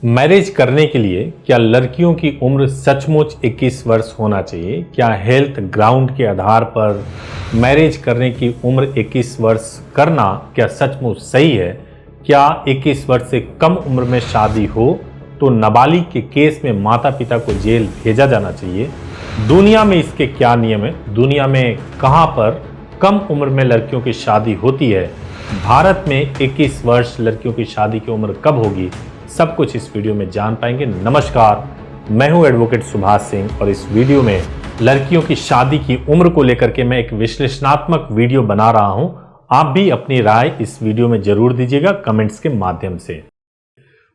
Marriage करने के लिए क्या लड़कियों की उम्र सचमुच 21 वर्ष होना चाहिए? क्या हेल्थ ग्राउंड के आधार पर मैरिज करने की उम्र 21 वर्ष करना क्या सचमुच सही है? क्या 21 वर्ष से कम उम्र में शादी हो तो नाबालिग के केस में माता पिता को जेल भेजा जाना चाहिए? दुनिया में इसके क्या नियम है? दुनिया में कहां पर कम उम्र में लड़कियों की शादी होती है? भारत में 21 वर्ष लड़कियों की शादी की उम्र कब होगी? सब कुछ इस वीडियो में जान पाएंगे। नमस्कार, मैं हूं एडवोकेट सुभाष सिंह और इस वीडियो में लड़कियों की शादी की उम्र को लेकर के मैं एक विश्लेषणात्मक वीडियो बना रहा हूं। आप भी अपनी राय इस वीडियो में जरूर दीजिएगा कमेंट्स के माध्यम से।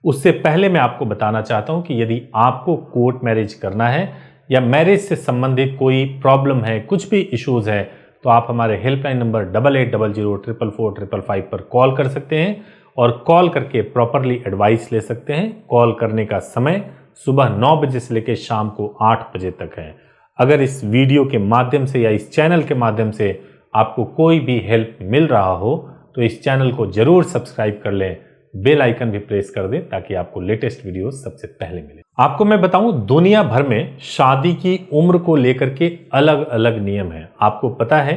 उससे पहले मैं आपको बताना चाहता हूं कि यदि आपको कोर्ट मैरिज करना है या मैरिज से संबंधित कोई प्रॉब्लम है, कुछ भी इश्यूज है, तो आप हमारे हेल्पलाइन नंबर 8800444555 पर कॉल कर सकते हैं और कॉल करके प्रॉपरली एडवाइस ले सकते हैं। कॉल करने का समय सुबह 9 बजे से लेकर शाम को 8 बजे तक है। अगर इस वीडियो के माध्यम से या इस चैनल के माध्यम से आपको कोई भी हेल्प मिल रहा हो तो इस चैनल को जरूर सब्सक्राइब कर लें, बेल आइकन भी प्रेस कर दें ताकि आपको लेटेस्ट वीडियो सबसे पहले मिले। आपको मैं बताऊं, दुनिया भर में शादी की उम्र को लेकर के अलग अलग नियम है। आपको पता है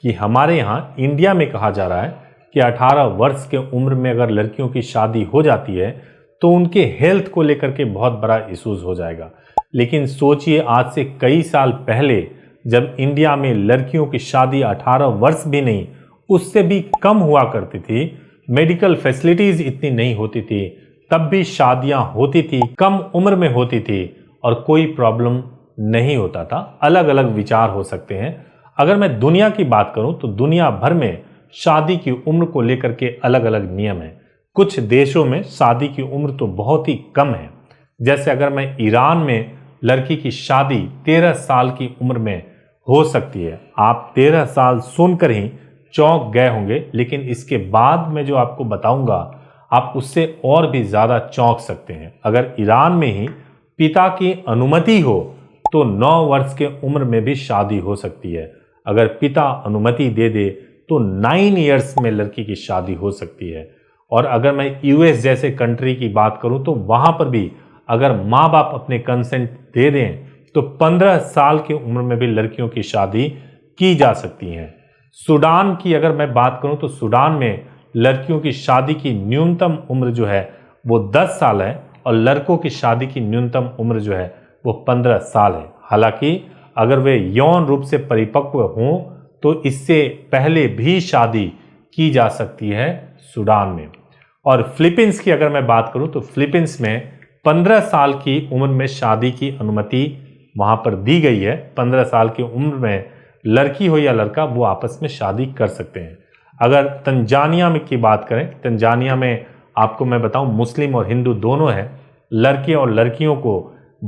कि हमारे यहाँ इंडिया में कहा जा रहा है कि 18 वर्ष के उम्र में अगर लड़कियों की शादी हो जाती है तो उनके हेल्थ को लेकर के बहुत बड़ा इश्यूज हो जाएगा। लेकिन सोचिए, आज से कई साल पहले जब इंडिया में लड़कियों की शादी 18 वर्ष भी नहीं, उससे भी कम हुआ करती थी, मेडिकल फैसिलिटीज इतनी नहीं होती थी, तब भी शादियां होती थी, कम उम्र में होती थी और कोई प्रॉब्लम नहीं होता था। अलग अलग विचार हो सकते हैं। अगर मैं दुनिया की बात करूं तो दुनिया भर में शादी की उम्र को लेकर के अलग अलग नियम है। कुछ देशों में शादी की उम्र तो बहुत ही कम है। जैसे अगर मैं ईरान में लड़की की शादी 13 साल की उम्र में हो सकती है। आप 13 साल सुनकर ही चौंक गए होंगे, लेकिन इसके बाद मैं जो आपको बताऊंगा आप उससे और भी ज्यादा चौंक सकते हैं। अगर ईरान में ही पिता की अनुमति हो तो 9 वर्ष के उम्र में भी शादी हो सकती है। अगर पिता अनुमति दे दे तो 9 इयर्स में लड़की की शादी हो सकती है। और अगर मैं यूएस जैसे कंट्री की बात करूं तो वहां पर भी अगर माँ बाप अपने कंसेंट दे दें तो 15 साल की उम्र में भी लड़कियों की शादी की जा सकती है। सूडान की अगर मैं बात करूं तो सूडान में लड़कियों की शादी की न्यूनतम उम्र जो है वो 10 साल है और लड़कों की शादी की न्यूनतम उम्र जो है वो 15 साल है। हालांकि अगर वे यौन रूप से परिपक्व हों तो इससे पहले भी शादी की जा सकती है सूडान में। और फिलीपींस की अगर मैं बात करूं तो फिलीपींस में 15 साल की उम्र में शादी की अनुमति वहां पर दी गई है। 15 साल की उम्र में लड़की हो या लड़का वो आपस में शादी कर सकते हैं। अगर तंजानिया में की बात करें, तंजानिया में आपको मैं बताऊं मुस्लिम और हिंदू दोनों है। लड़के और लड़कियों को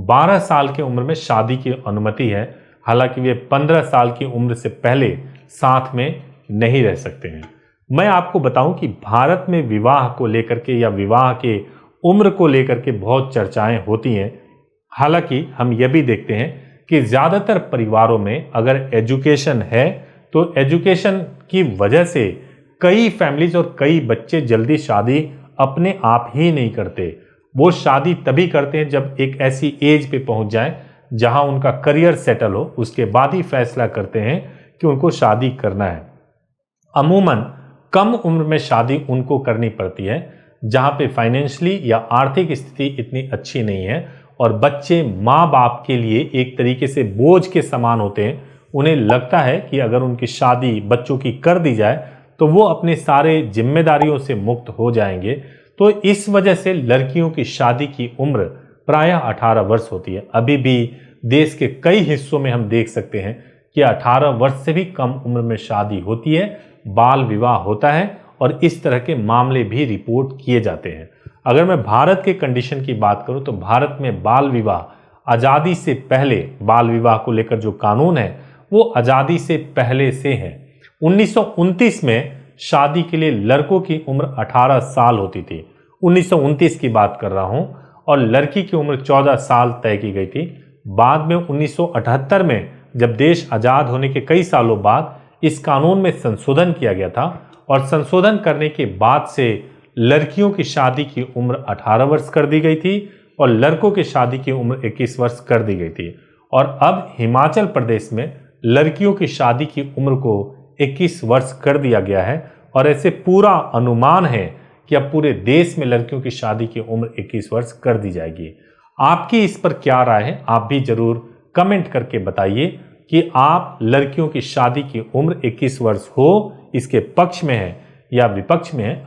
12 साल की उम्र में शादी की अनुमति है। हालांकि वे 15 साल की उम्र से पहले साथ में नहीं रह सकते हैं। मैं आपको बताऊं कि भारत में विवाह को लेकर के या विवाह के उम्र को लेकर के बहुत चर्चाएं होती हैं। हालांकि हम यह भी देखते हैं कि ज़्यादातर परिवारों में अगर एजुकेशन है तो एजुकेशन की वजह से कई फैमिलीज और कई बच्चे जल्दी शादी अपने आप ही नहीं करते। वो शादी तभी करते हैं जब एक ऐसी एज पे पहुंच जाए जहां उनका करियर सेटल हो, उसके बाद ही फैसला करते हैं कि उनको शादी करना है। अमूमन कम उम्र में शादी उनको करनी पड़ती है जहां पे फाइनेंशियली या आर्थिक स्थिति इतनी अच्छी नहीं है और बच्चे माँ बाप के लिए एक तरीके से बोझ के समान होते हैं। उन्हें लगता है कि अगर उनकी शादी बच्चों की कर दी जाए तो वो अपने सारे जिम्मेदारियों से मुक्त हो जाएंगे। तो इस वजह से लड़कियों की शादी की उम्र प्रायः 18 वर्ष होती है। अभी भी देश के कई हिस्सों में हम देख सकते हैं कि 18 वर्ष से भी कम उम्र में शादी होती है, बाल विवाह होता है और इस तरह के मामले भी रिपोर्ट किए जाते हैं। अगर मैं भारत के कंडीशन की बात करूं तो भारत में बाल विवाह आज़ादी से पहले, बाल विवाह को लेकर जो कानून है वो आज़ादी से पहले से है। 1929 में शादी के लिए लड़कों की उम्र 18 साल होती थी। 1929 की बात कर रहा हूं। और लड़की की उम्र 14 साल तय की गई थी। बाद में 1978 में जब देश आज़ाद होने के कई सालों बाद इस कानून में संशोधन किया गया था और संशोधन करने के बाद से लड़कियों की शादी की उम्र 18 वर्ष कर दी गई थी और लड़कों की शादी की उम्र 21 वर्ष कर दी गई थी। और अब हिमाचल प्रदेश में लड़कियों की शादी की उम्र को 21 वर्ष कर दिया गया है और ऐसे पूरा अनुमान है कि अब पूरे देश में लड़कियों की शादी की उम्र 21 वर्ष कर दी जाएगी। आपकी इस पर क्या राय है, आप भी जरूर कमेंट करके बताइए कि आप लड़कियों की शादी की उम्र 21 वर्ष हो इसके पक्ष में है या विपक्ष में है।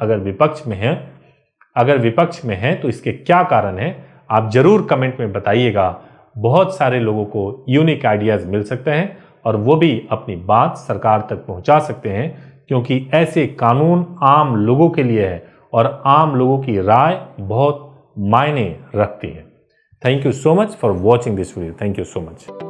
अगर विपक्ष में है तो इसके क्या कारण है, आप जरूर कमेंट में बताइएगा। बहुत सारे लोगों को यूनिक आइडियाज मिल सकते हैं और वो भी अपनी बात सरकार तक पहुंचा सकते हैं, क्योंकि ऐसे कानून आम लोगों के लिए है और आम लोगों की राय बहुत मायने रखती है। Thank you so much for watching this video. Thank you so much.